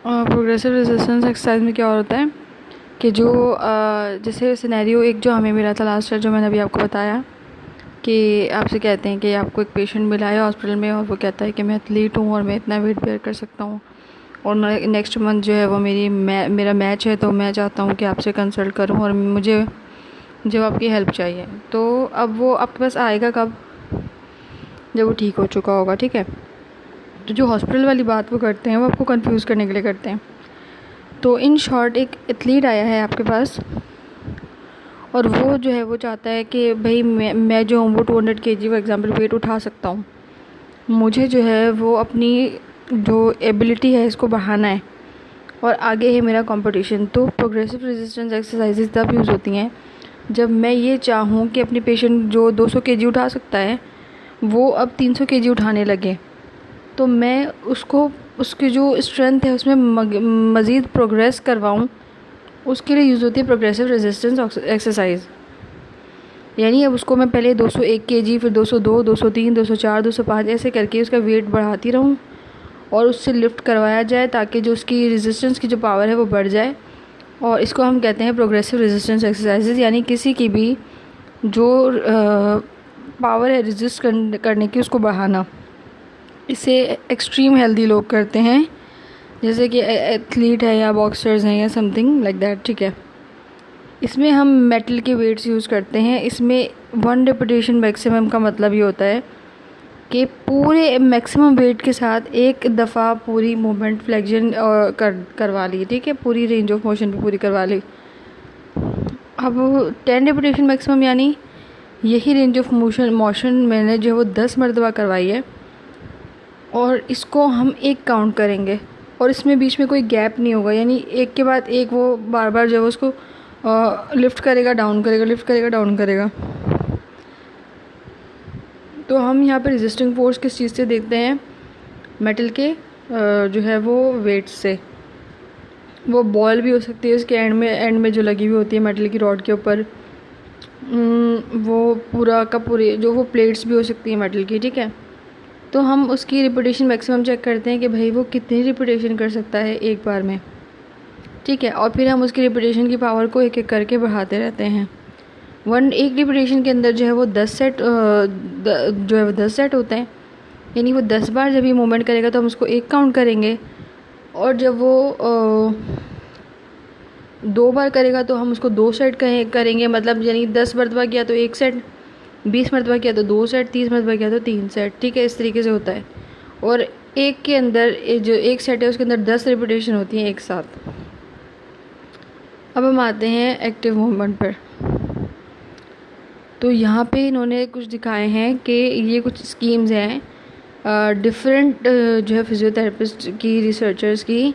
Progressive resistance exercise में क्या होता है कि जो जैसे सिनेरियो एक जो हमें मिला था लास्ट ईयर, जो मैंने अभी आपको बताया कि आपसे कहते हैं कि आपको एक पेशेंट मिला है हॉस्पिटल में और वो कहता है कि मैं एथलीट हूँ और मैं इतना वेट बेयर कर सकता हूँ और नेक्स्ट मंथ जो है वो मेरा मैच है, तो मैं चाहता हूँ कि आपसे कंसल्ट करूँ और मुझे जब आपकी हेल्प चाहिए। तो अब वो आपके पास आएगा कब? जब वो ठीक हो चुका होगा, ठीक है। तो जो हॉस्पिटल वाली बात वो करते हैं वो आपको कंफ्यूज करने के लिए करते हैं। तो इन शॉर्ट एक एथलीट आया है आपके पास और वो जो है वो चाहता है कि भाई मैं जो हूँ वो 200 kg फॉर एग्जांपल वेट उठा सकता हूँ। मुझे जो है वो अपनी जो एबिलिटी है इसको बढ़ाना है और आगे है मेरा कंपटीशन। तो प्रोग्रेसिव रेजिस्टेंस एक्सरसाइजेज तब यूज़ होती हैं जब मैं ये चाहूँ कि अपनी पेशेंट जो 200 kg उठा सकता है वो अब 300 kg उठाने लगे, तो मैं उसको उसकी जो स्ट्रेंथ है उसमें मज़ीद प्रोग्रेस करवाऊँ, उसके लिए यूज़ होती है प्रोग्रेसिव रेजिस्टेंस एक्सरसाइज। यानी अब उसको मैं पहले 201 kg, फिर 202, 203, 204, 205 ऐसे करके उसका वेट बढ़ाती रहूँ और उससे लिफ्ट करवाया जाए ताकि जो उसकी रेजिस्टेंस की जो पावर है वो बढ़ जाए। और इसको हम कहते हैं प्रोग्रेसिव रेजिस्टेंस एक्सरसाइजेज। यानी किसी की भी जो पावर है रेजिस्ट करने की उसको बढ़ाना। इसे एक्सट्रीम हेल्दी लोग करते हैं, जैसे कि एथलीट है या बॉक्सर्स हैं या समथिंग लाइक दैट, ठीक है। इसमें हम मेटल के वेट्स यूज़ करते हैं। इसमें 1 रेपिटेशन मैक्सिमम का मतलब ये होता है कि पूरे मैक्सिमम वेट के साथ एक दफ़ा पूरी मूवमेंट फ्लेक्शन करवा ली, ठीक है, पूरी रेंज ऑफ मोशन भी पूरी करवा ली। अब 10 रेपिटेशन मैक्सिमम यानी यही रेंज ऑफ मोशन मैंने जो है वो 10 मरतबा करवाई है और इसको हम एक काउंट करेंगे और इसमें बीच में कोई गैप नहीं होगा। यानी एक के बाद एक वो बार बार जो है उसको लिफ्ट करेगा, डाउन करेगा, लिफ्ट करेगा, डाउन करेगा। तो हम यहाँ पे रेजिस्टिंग फोर्स किस चीज़ से देखते हैं? मेटल के जो है वो वेट से। वो बॉल भी हो सकती है इसके एंड में जो लगी हुई होती है मेटल की रॉड के ऊपर, वो पूरा का पूरे जो वो प्लेट्स भी हो सकती है मेटल की, ठीक है। तो हम उसकी रिपीटेशन मैक्सिमम चेक करते हैं कि भाई वो कितनी रिपीटेशन कर सकता है एक बार में, ठीक है। और फिर हम उसकी रिपीटेशन की पावर को एक एक करके बढ़ाते रहते हैं। एक रिपीटेशन के अंदर जो है वो 10 सेट जो है वो 10 सेट होते हैं। यानी वो 10 बार जब ये मूवमेंट करेगा तो हम उसको एक काउंट करेंगे और जब वो 2 बार करेगा तो हम उसको 2 सेट करेंगे। मतलब यानी 10 मरतबा किया तो 1 सेट, 20 मरतबा किया तो 2 सेट, 30 मरतबा किया तो 3 सेट, ठीक है। इस तरीके से होता है। और एक के अंदर जो एक सेट है उसके अंदर 10 रिपीटेशन होती हैं एक साथ। अब हम आते हैं एक्टिव मूवमेंट पर। तो यहाँ पे इन्होंने कुछ दिखाए हैं कि ये कुछ स्कीम्स हैं डिफरेंट जो है फिजियोथेरेपिस्ट की, रिसर्चर्स की,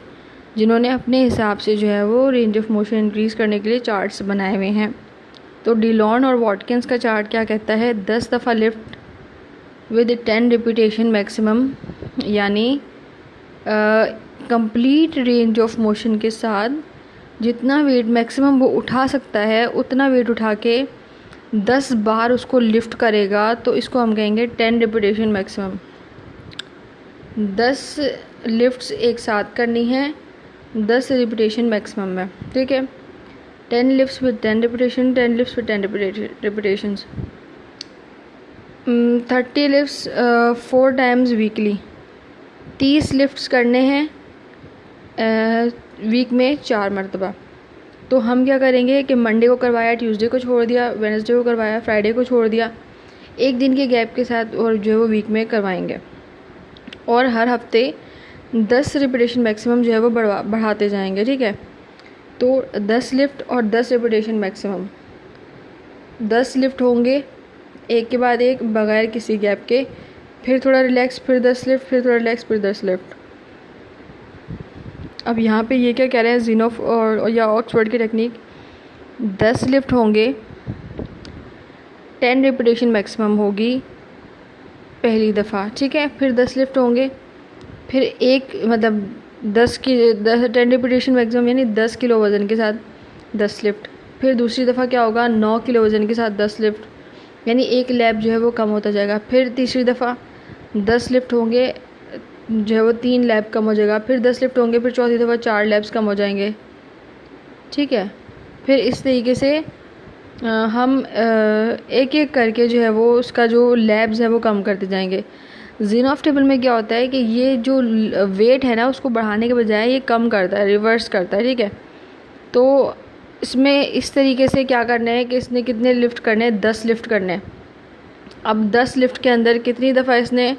जिन्होंने अपने हिसाब से जो है वो रेंज ऑफ मोशन इंक्रीज़ करने के लिए चार्ट्स बनाए हुए हैं। तो डिलॉन और वॉटकिंस का चार्ट क्या कहता है? 10 दफ़ा लिफ्ट विद 10 रिपीटेशन मैक्सिमम, यानी कंप्लीट रेंज ऑफ मोशन के साथ जितना वेट मैक्सिमम वो उठा सकता है उतना वेट उठा के 10 बार उसको लिफ्ट करेगा, तो इसको हम कहेंगे 10 रिपीटेशन मैक्सिमम। 10 लिफ्ट्स एक साथ करनी है 10 रिपीटेशन मैक्सिमम में, ठीक है। 10 lifts with 10 repetition, 10 lifts with 10 repetitions. 30 lifts 4 times weekly. 30 lifts करने हैं वीक में 4 मरतबा। तो हम क्या करेंगे कि मंडे को करवाया, ट्यूसडे को छोड़ दिया, वेडनेसडे को करवाया, फ्राइडे को छोड़ दिया, एक दिन के गैप के साथ, और जो है वो वीक में करवाएंगे। और हर हफ्ते 10 रिपीटेशन मैक्सिमम जो है वो बढ़ाते जाएंगे, ठीक है। तो 10 लिफ्ट और 10 रिपीटेशन मैक्सिमम, 10 लिफ्ट होंगे एक के बाद एक बगैर किसी गैप के, फिर थोड़ा रिलैक्स, फिर 10 लिफ्ट, फिर थोड़ा रिलैक्स, फिर 10 लिफ्ट। अब यहाँ पे ये क्या कह रहे हैं, ज़ीनोफ और या ऑक्सफोर्ड की टेक्निक, 10 लिफ्ट होंगे, 10 रिपीटेशन मैक्सिमम होगी पहली दफ़ा, ठीक है। फिर 10 लिफ्ट होंगे, फिर एक मतलब 10 रिपीटेशन मैक्सिमम यानी 10 किलो वज़न के साथ 10 लिफ्ट। फिर दूसरी दफ़ा क्या होगा, 9 किलो वज़न के साथ 10 लिफ्ट, यानी एक लैब जो है वो कम होता जाएगा। फिर तीसरी दफ़ा 10 लिफ्ट होंगे जो है वो 3 लैब कम हो जाएगा, फिर 10 लिफ्ट होंगे, फिर चौथी दफ़ा 4 लैब्स कम हो जाएंगे, ठीक है। फिर इस तरीके से हम एक एक करके जो है वो उसका जो लैब्स है वो कम करते जाएंगे। ज़ीनॉफ टेबल में क्या होता है कि ये जो वेट है ना उसको बढ़ाने के बजाय ये कम करता है, रिवर्स करता है, ठीक है। तो इसमें इस तरीके से क्या करना है कि इसने कितने लिफ्ट करने हैं, 10 लिफ्ट करने हैं। अब 10 लिफ्ट के अंदर कितनी दफ़ा इसने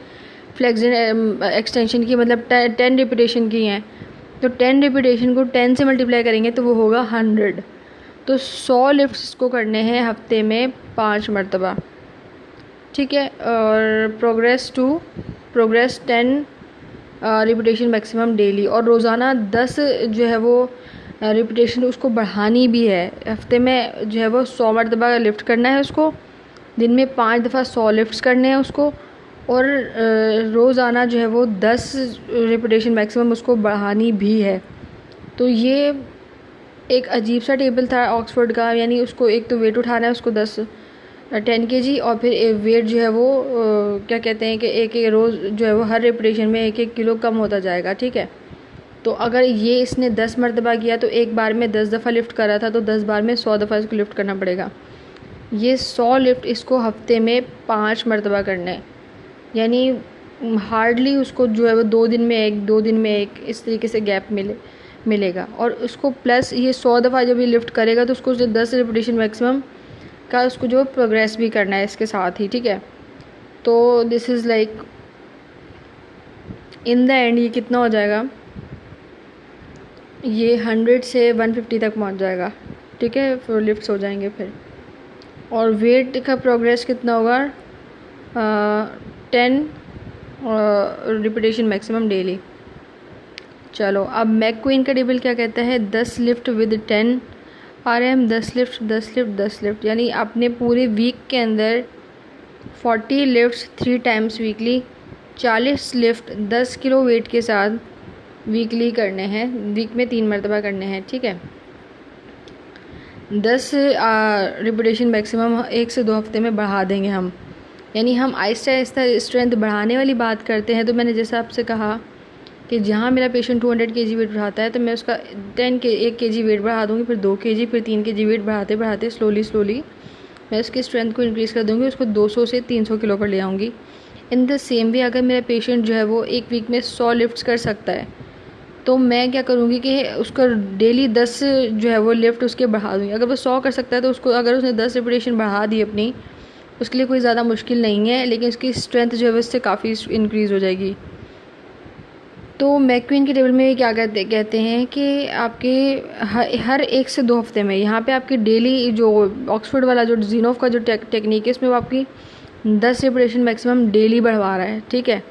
फ्लेक्शन एक्सटेंशन की, मतलब 10 रिपीटेशन की हैं, तो 10 रिपीटेशन को 10 से मल्टीप्लाई करेंगे तो वो होगा 100। तो 100 लिफ्ट्स इसको करने हैं हफ्ते में 5 मरतबा, ठीक है। और प्रोग्रेस 10 रिपीटेशन मैक्सिमम डेली, और रोज़ाना 10 जो है वो रिपीटेशन उसको बढ़ानी भी है। हफ्ते में जो है वो 100 मरतबा लिफ्ट करना है उसको, दिन में 5 दफ़ा 100 लिफ्ट्स करने हैं उसको, और रोज़ाना जो है वो 10 रिपीटेशन मैक्सिमम उसको बढ़ानी भी है। तो ये एक अजीब सा टेबल था ऑक्सफोर्ड का, यानी उसको एक तो वेट उठाना है उसको 10 kg, और फिर वेट जो है वो क्या कहते हैं कि एक एक रोज़ जो है वो हर रिपीटेशन में 1-1 किलो कम होता जाएगा, ठीक है। तो अगर ये इसने 10 मरतबा किया तो एक बार में 10 दफ़ा लिफ्ट करा था, तो 10 बार में 100 दफ़ा इसको लिफ्ट करना पड़ेगा। ये 100 लिफ्ट इसको हफ्ते में 5 मरतबा करने, यानी हार्डली उसको जो है वो 2 दिन में 1, 2 दिन में 1, इस तरीके से गैप मिलेगा। और उसको प्लस ये 100 दफ़ा जब ये लिफ्ट करेगा तो उसको जो 10 रिपीटेशन मैक्सिमम का उसको जो प्रोग्रेस भी करना है इसके साथ ही, ठीक है। तो this is like in the end ये कितना हो जाएगा, ये 100 से 150 तक पहुंच जाएगा, ठीक है। फिर लिफ्ट्स हो जाएंगे फिर, और वेट का प्रोग्रेस कितना होगा, 10 रिपीटेशन मैक्सिमम डेली। चलो अब मैकक्वीन का टेबल क्या कहता है, 10 lift with 10 RM, 10 lift 10 lift 10 lift, यानी आपने पूरे वीक के अंदर 40 lifts 3 times weekly, 40 lift 10 kilo weight के साथ वीकली करने हैं, वीक में 3 मरतबा करने हैं, ठीक है। 10 रिपीटेशन मैक्सिमम 1 से 2 हफ्ते में बढ़ा देंगे हम, यानी हम आहिस्ता आहिस्ता स्ट्रेंथ बढ़ाने वाली बात करते हैं। तो मैंने जैसे आपसे कहा कि जहाँ मेरा पेशेंट 200 kg वेट बढ़ाता है तो मैं उसका 1 kg वेट बढ़ा दूँगी, फिर 2 kg, फिर 3 kg वेट बढ़ाते बढ़ाते स्लोली मैं उसकी स्ट्रेंथ को इंक्रीज़ कर दूँगी, उसको 200 से 300 किलो पर ले आऊँगी। इन द सेम वे अगर मेरा पेशेंट जो है वो एक वीक में 100 लिफ्ट्स कर सकता है, तो मैं क्या करूँगी कि उसका डेली 10 जो है वो लिफ्ट उसके बढ़ा दूँगी। अगर वो 100 कर सकता है तो उसको, अगर उसने 10 रिपीटेशन बढ़ा दी अपनी, उसके लिए कोई ज़्यादा मुश्किल नहीं है, लेकिन उसकी स्ट्रेंथ जो है वो इससे काफ़ी इंक्रीज़ हो जाएगी। तो मैकक्वीन के टेबल में क्या कहते हैं कि आपके हर 1 से 2 हफ्ते में, यहाँ पे आपकी डेली जो ऑक्सफोर्ड वाला जो ज़ीनॉफ का जो टेक्निक है इसमें वो आपकी 10 रिपीटेशन मैक्सिमम डेली बढ़वा रहा है, ठीक है।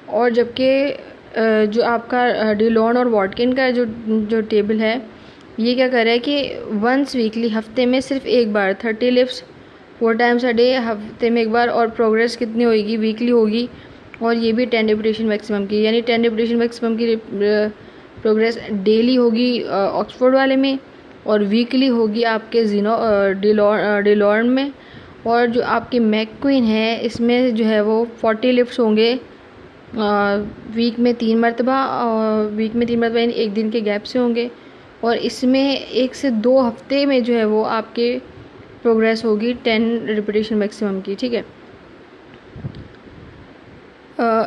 और जबकि जो आपका डिलॉन और वॉटकिन का जो टेबल है ये क्या कर रहा है कि वंस वीकली, हफ्ते में सिर्फ एक बार 30 लिफ्ट्स 4 टाइम्स अ डे, हफ्ते में एक बार, और प्रोग्रेस कितनी होगी, वीकली होगी, और ये भी 10 रिपीटेशन मैक्सिमम की, यानी 10 रिपीटेशन मैक्सिमम की प्रोग्रेस डेली होगी ऑक्सफोर्ड वाले में, और वीकली होगी आपके डिलॉन में। और जो आपकी मैकक्वीन है इसमें जो है वो 40 लिफ्ट्स होंगे वीक में 3 मरतबा, वीक में 3 मरतबा यानी एक दिन के गैप से होंगे, और इसमें 1 से 2 हफ्ते में जो है वो आपके प्रोग्रेस होगी 10 रिपीटेशन मैक्सिमम की, ठीक है।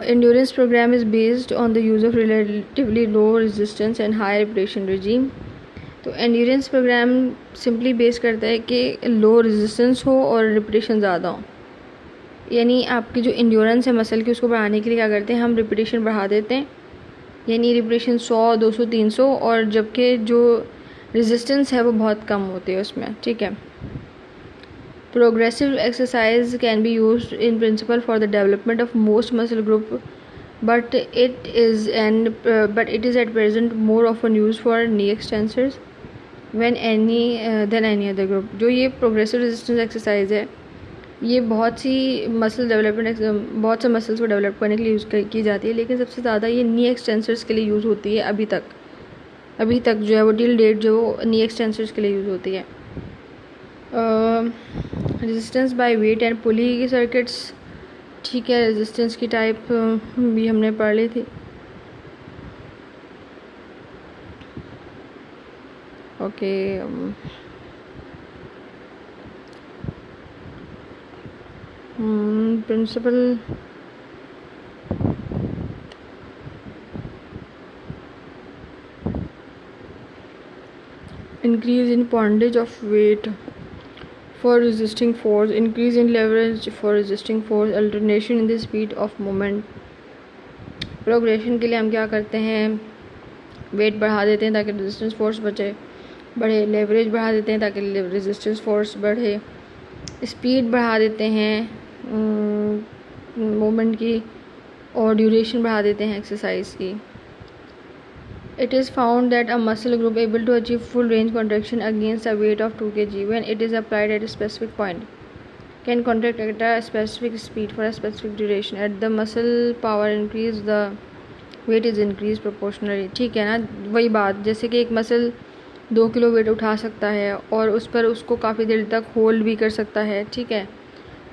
Endurance program is based on the use of relatively low resistance and high repetition regime. तो एंड्योरेंस प्रोग्राम सिंपली बेस करता है कि लो रेजिस्टेंस हो और रिपीटेशन ज़्यादा हो, यानी आपकी जो एंड्योरेंस है मसल की उसको बढ़ाने के लिए क्या करते हैं, हम रिपीटेशन बढ़ा देते हैं, यानी रिपीटेशन 100, 200, 300, और जबकि जो रेजिस्टेंस है वो बहुत कम होती है उसमें, ठीक है। Progressive exercise can be used in principle for the development of most muscle group, but it is at present more often used for knee extensors than any other group. जो ये progressive resistance exercise है ये बहुत सी muscle development, बहुत से muscles को develop करने के लिए यूज़ की जाती है, लेकिन सबसे ज़्यादा ये नी एक्सटेंसर्स के लिए यूज़ होती है। अभी तक जो है वो टिल डेट जो नी एक्सटेंसर्स के लिए यूज़ होती है। Resistance by weight and pulley circuits, ठीक है, रेजिस्टेंस की टाइप भी हमने पढ़ ली थी। Okay, principal increase in bondage of weight for resisting force, increase in leverage for resisting force, alternation in the speed of movement. Progression के लिए हम क्या करते हैं, वेट बढ़ा देते हैं ताकि रेजिस्टेंस फोर्स बढ़े, लेवरेज बढ़ा देते हैं ताकि रेजिस्टेंस फोर्स बढ़े, स्पीड बढ़ा देते हैं मूवमेंट की, और ड्यूरेशन बढ़ा देते हैं एक्सरसाइज की. It is found that a muscle group able to achieve full range contraction against a weight of 2 kg when it is applied at a specific point can contract at a specific speed for a specific duration. At the muscle power increase, the weight is increased proportionally. ठीक है ना, वही बात, जैसे कि एक muscle 2 kilo weight उठा सकता है और उस पर उसको काफ़ी देर तक होल्ड भी कर सकता है. ठीक है,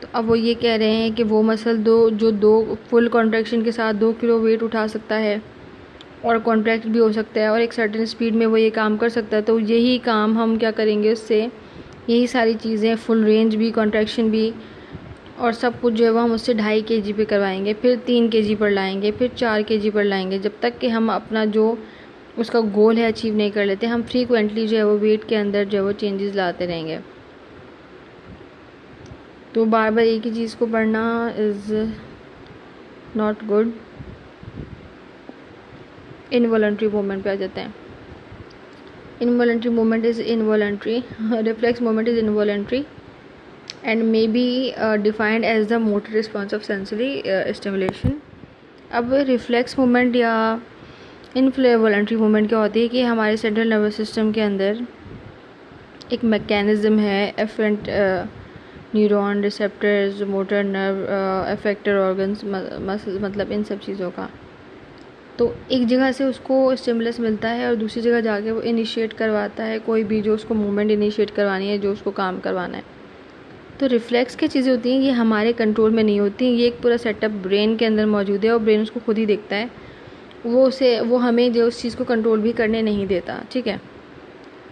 तो अब वो ये कह रहे हैं कि वो मसल जो दो फुल कॉन्ट्रैक्शन के साथ 2 किलो वेट उठा सकता है और कॉन्ट्रैक्ट भी हो सकता है और एक सर्टेन स्पीड में वो ये काम कर सकता है, तो यही काम हम क्या करेंगे उससे, यही सारी चीज़ें, फुल रेंज भी, कॉन्ट्रैक्शन भी और सब कुछ जो है वो हम उससे 2.5 kg पे करवाएंगे, फिर 3 kg पर लाएंगे, फिर 4 kg पर लाएंगे, जब तक कि हम अपना जो उसका गोल है अचीव नहीं कर लेते. हम फ्रीक्वेंटली जो है वो वेट के अंदर जो है वो चेंजेस लाते रहेंगे. तो बार बार एक ही चीज़ को पढ़ना is not good. Involuntary movement पे आ जाते हैं. Involuntary movement is involuntary, reflex movement is involuntary and may be defined as the motor response of sensory stimulation. अब रिफ्लेक्स मूवमेंट या इनवॉलंटरी मूवमेंट क्या होती है कि हमारे सेंट्रल नर्वस सिस्टम के अंदर एक मैकेनिज़्म है, afferent neuron, receptors, motor nerve, effector organs, मतलब इन सब चीज़ों का. तो एक जगह से उसको स्टिमुलस मिलता है और दूसरी जगह जाके वो इनिशिएट करवाता है कोई भी जो उसको मूवमेंट इनिशिएट करवानी है, जो उसको काम करवाना है. तो रिफ्लेक्स की चीज़ें होती हैं, ये हमारे कंट्रोल में नहीं होती. ये एक पूरा सेटअप ब्रेन के अंदर मौजूद है और ब्रेन उसको खुद ही देखता है, वो हमें जो उस चीज़ को कंट्रोल भी करने नहीं देता. ठीक है,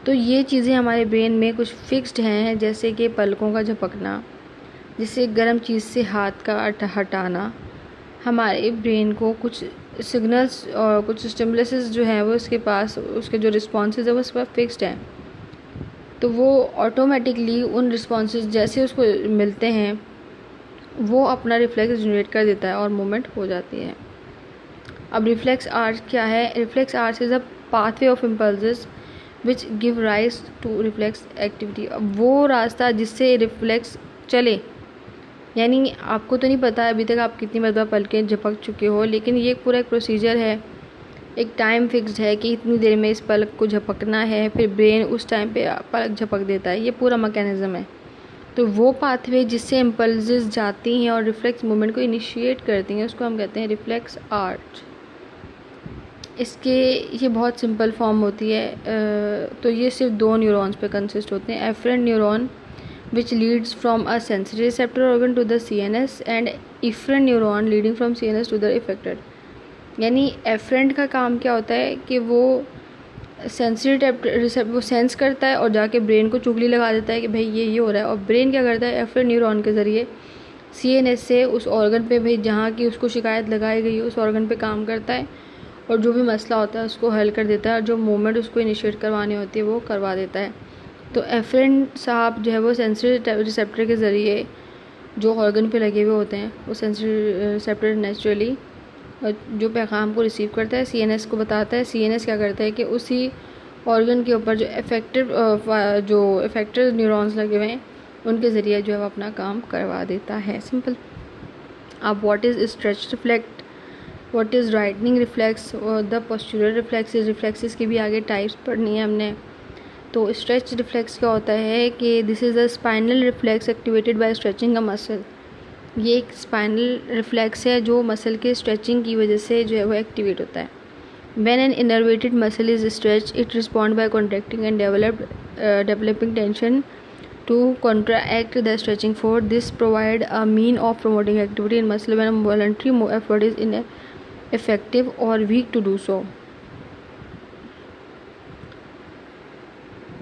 तो ये चीज़ें हमारे ब्रेन में कुछ फिक्स्ड हैं, जैसे कि पलकों का झपकना, जैसे गर्म चीज़ से हाथ का हटाना. हमारे ब्रेन को कुछ सिग्नल्स और कुछ स्टिमुलसेस जो हैं वो उसके पास, उसके जो रिस्पॉन्सेज है वो उस पर फिक्स्ड हैं, तो वो ऑटोमेटिकली उन रिस्पॉन्सेज जैसे उसको मिलते हैं वो अपना रिफ्लेक्स जनरेट कर देता है और मूवमेंट हो जाती है. अब रिफ्लेक्स आर्ट क्या है? Reflex arc is a pathway of impulses which give rise to reflex activity. अब वो रास्ता जिससे रिफ्लेक्स चले, यानी आपको तो नहीं पता अभी तक आप कितनी मरतबा पलकें झपक चुके हो, लेकिन ये पूरा एक प्रोसीजर है, एक टाइम फिक्स्ड है कि इतनी देर में इस पलक को झपकना है, फिर ब्रेन उस टाइम पे पलक झपक देता है. ये पूरा मैकेनिज़्म है. तो वो पाथवे जिससे इम्पल्सेस जाती हैं और रिफ्लेक्स मूवमेंट को इनिशिएट करती हैं, उसको हम कहते हैं रिफ्लेक्स आर्ट. इसके ये बहुत सिंपल फॉर्म होती है. तो ये सिर्फ 2 न्यूरॉन्स पे कंसिस्ट होते हैं. Afferent neuron which leads from a sensory receptor organ to the CNS and efferent neuron leading from CNS to the effector. यानी एफरेंट का काम क्या होता है कि वो सेंसरी रिसेप्टर वो सेंस करता है और जाके ब्रेन को चुगली लगा देता है कि भाई ये हो रहा है, और ब्रेन क्या करता है, एफरेंट न्यूरॉन के ज़रिए CNS से उस ऑर्गन पे भाई जहाँ की उसको शिकायत लगाई गई है उस ऑर्गन पे काम करता है और जो भी मसला होता है उसको हल कर देता है और जो मूवमेंट उसको इनिशिएट करवानी होती है वो करवा देता है. तो एफरेंट साहब जो है वो सेंसरी रिसेप्टर के ज़रिए जो ऑर्गन पे लगे हुए होते हैं वो सेंसरी रिसेप्टर नेचुरली जो पैगाम को रिसीव करता है, CNS को बताता है. CNS क्या करता है कि उसी ऑर्गन के ऊपर जो इफेक्टिव न्यूरॉन्स लगे हुए हैं उनके ज़रिए जो है वो अपना काम करवा देता है. सिंपल. अब what is stretch reflect, what is राइटनिंग reflex, the postural reflexes. Reflexes की भी आगे टाइप्स पढ़नी है हमने. तो स्ट्रेच रिफ्लेक्स क्या होता है कि this is a spinal reflex activated by stretching a muscle. ये एक स्पाइनल रिफ्लेक्स है जो मसल के स्ट्रेचिंग की वजह से जो है वो एक्टिवेट होता है. When an innervated muscle is stretch it respond by contracting and developing tension to contract the stretching force. This provide a mean of promoting activity in muscle when voluntary effort is ineffective और weak to do so.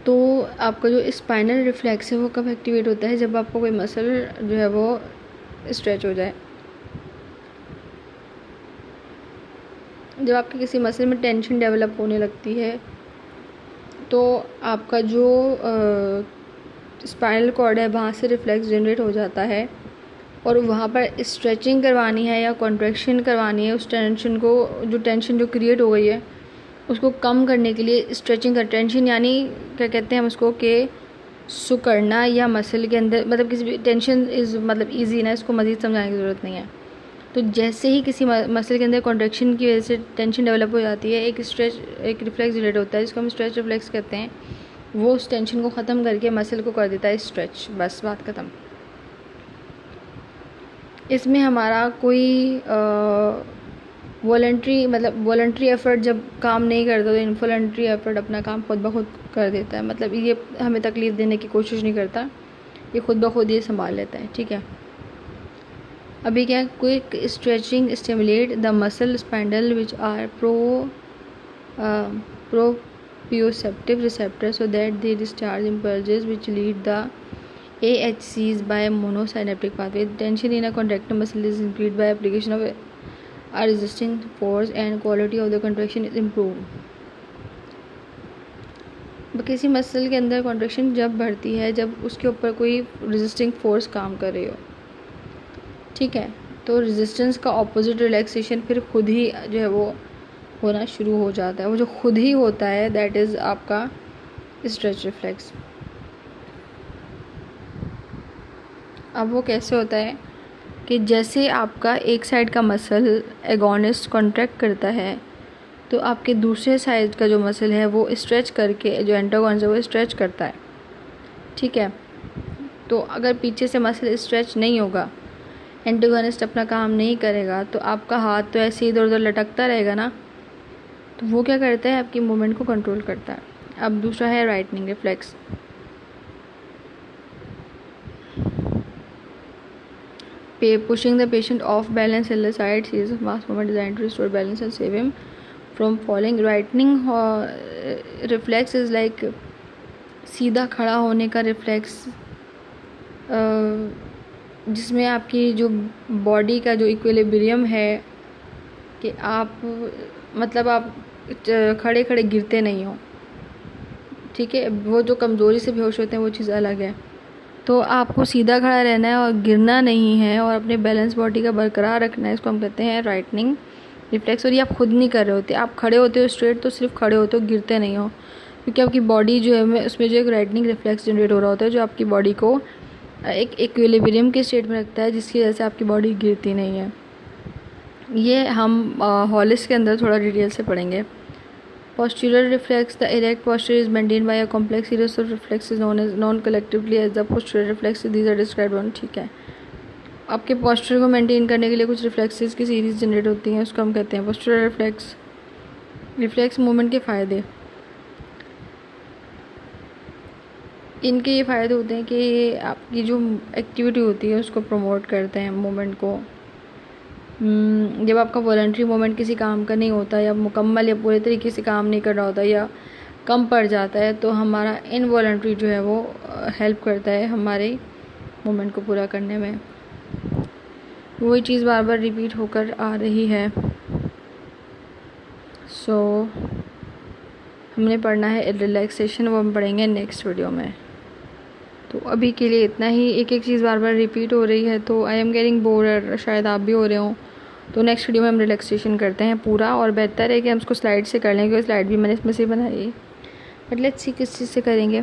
तो आपका जो spinal reflex है वो कब activate होता है? जब आपका कोई मसल जो है वो स्ट्रेच हो जाए। जब आपके किसी मसल में टेंशन डेवलप होने लगती है तो आपका जो स्पाइनल कॉर्ड है वहाँ से रिफ्लेक्स जनरेट हो जाता है और वहाँ पर स्ट्रेचिंग करवानी है या कॉन्ट्रैक्शन करवानी है। उस टेंशन को, जो टेंशन जो क्रिएट हो गई है उसको कम करने के लिए स्ट्रेचिंग का टेंशन, यानी क्या कहते हैं हम उसको कि सुकड़ना या मसल के अंदर, मतलब किसी भी टेंशन इज़ मतलब ईजी ना, इसको मज़ीद समझाने की ज़रूरत नहीं है। तो जैसे ही किसी मसल के अंदर कॉन्ट्रैक्शन की वजह से टेंशन डेवलप हो जाती है, एक रिफ्लेक्स जनरेट होता है जिसको हम स्ट्रेच रिफ्लेक्स कहते हैं। वो उस टेंशन को ख़त्म करके मसल को कर देता है स्ट्रेच, बस बात ख़त्म। इसमें हमारा कोई वॉलंटरी एफ़र्ट जब काम नहीं करता तो इनवॉलंटरी एफ़र्ट अपना काम खुद ब खुद कर देता है। मतलब ये हमें तकलीफ़ देने की कोशिश नहीं करता, ये खुद ब खुद ये संभाल लेता है। ठीक है, अभी क्या, quick stretching stimulate the muscle spindle which are proprioceptive receptor so that they discharge impulses which lead the AHCs by monosynaptic pathway. Tension in a contracted muscle is increased by application of a resisting force and quality of the contraction is improved. किसी muscle के अंदर contraction जब बढ़ती है जब उसके ऊपर कोई रेजिस्टिंग फोर्स काम कर रही हो, ठीक है, तो रेजिस्टेंस का ऑपोजिट रिलैक्सेशन फिर खुद ही जो है वो होना शुरू हो जाता है। वो जो खुद ही होता है दैट इज़ आपका स्ट्रेच रिफ्लेक्स। अब वो कैसे होता है कि जैसे आपका एक साइड का मसल एगोनिस्ट कॉन्ट्रैक्ट करता है तो आपके दूसरे साइड का जो मसल है वो स्ट्रेच करके, जो एंटागोनिस्ट है वो स्ट्रेच करता है। ठीक है, तो अगर पीछे से मसल स्ट्रेच नहीं होगा, एंटागोनिस्ट अपना काम नहीं करेगा, तो आपका हाथ तो ऐसे इधर उधर लटकता रहेगा ना, तो वो क्या करता है, आपकी मूवमेंट को कंट्रोल करता है। अब दूसरा है राइटनिंग reflex. Pushing the patient off balance in the side series of mass movement designed to restore balance and save him from falling. Rightening reflex is like सीधा खड़ा होने का रिफ्लेक्स, जिसमें आपकी जो बॉडी का जो इक्विलिब्रियम है कि आप मतलब आप खड़े खड़े गिरते नहीं हो। ठीक है, वो जो कमज़ोरी से बेहोश होते हैं वो चीज़ अलग है। तो आपको सीधा खड़ा रहना है और गिरना नहीं है और अपने बैलेंस बॉडी का बरकरार रखना है, इसको हम कहते हैं राइटनिंग रिफ्लेक्स। और ये आप खुद नहीं कर रहे होते, आप खड़े होते हो स्ट्रेट तो सिर्फ खड़े होते हो, गिरते नहीं हो, क्योंकि आपकी बॉडी जो है उसमें जो एक राइटनिंग रिफ्लेक्स जनरेट हो रहा होता है जो आपकी बॉडी को एक इक्विलिब्रियम के स्टेट में रखता है, जिसकी वजह से आपकी बॉडी गिरती नहीं है। ये हम हॉलिस के अंदर थोड़ा डिटेल से पढ़ेंगे। Posterior reflex, the erect posture is maintained by a complex series of reflexes known collectively as the posterior reflexes. These are described on. ठीक है, आपके posture को maintain करने के लिए कुछ reflexes की सीरीज जनरेट होती हैं, उसको हम कहते हैं posterior reflex। रिफ्लेक्स मूवमेंट के फ़ायदे, इनके ये फ़ायदे होते हैं कि आपकी जो एक्टिविटी होती है उसको प्रमोट करते हैं मूवमेंट को। जब आपका वॉलंटरी मूवमेंट किसी काम का नहीं होता या मुकम्मल या पूरे तरीके से काम नहीं कर रहा होता या कम पड़ जाता है, तो हमारा इनवॉलंटरी जो है वो हेल्प करता है हमारे मूवमेंट को पूरा करने में। वही चीज़ बार बार रिपीट होकर आ रही है। सो हमने पढ़ना है रिलैक्सेशन, वो हम पढ़ेंगे नेक्स्ट वीडियो में। तो अभी के लिए इतना ही। एक एक चीज़ बार बार रिपीट हो रही है तो आई एम गेटिंग बोर्ड, शायद आप भी हो रहे हो। तो नेक्स्ट वीडियो में हम रिलैक्सेशन करते हैं पूरा, और बेहतर है कि हम उसको स्लाइड से कर लें, क्योंकि स्लाइड भी मैंने इसमें से बनाई है, बट लेट्स सी किस चीज़ से करेंगे।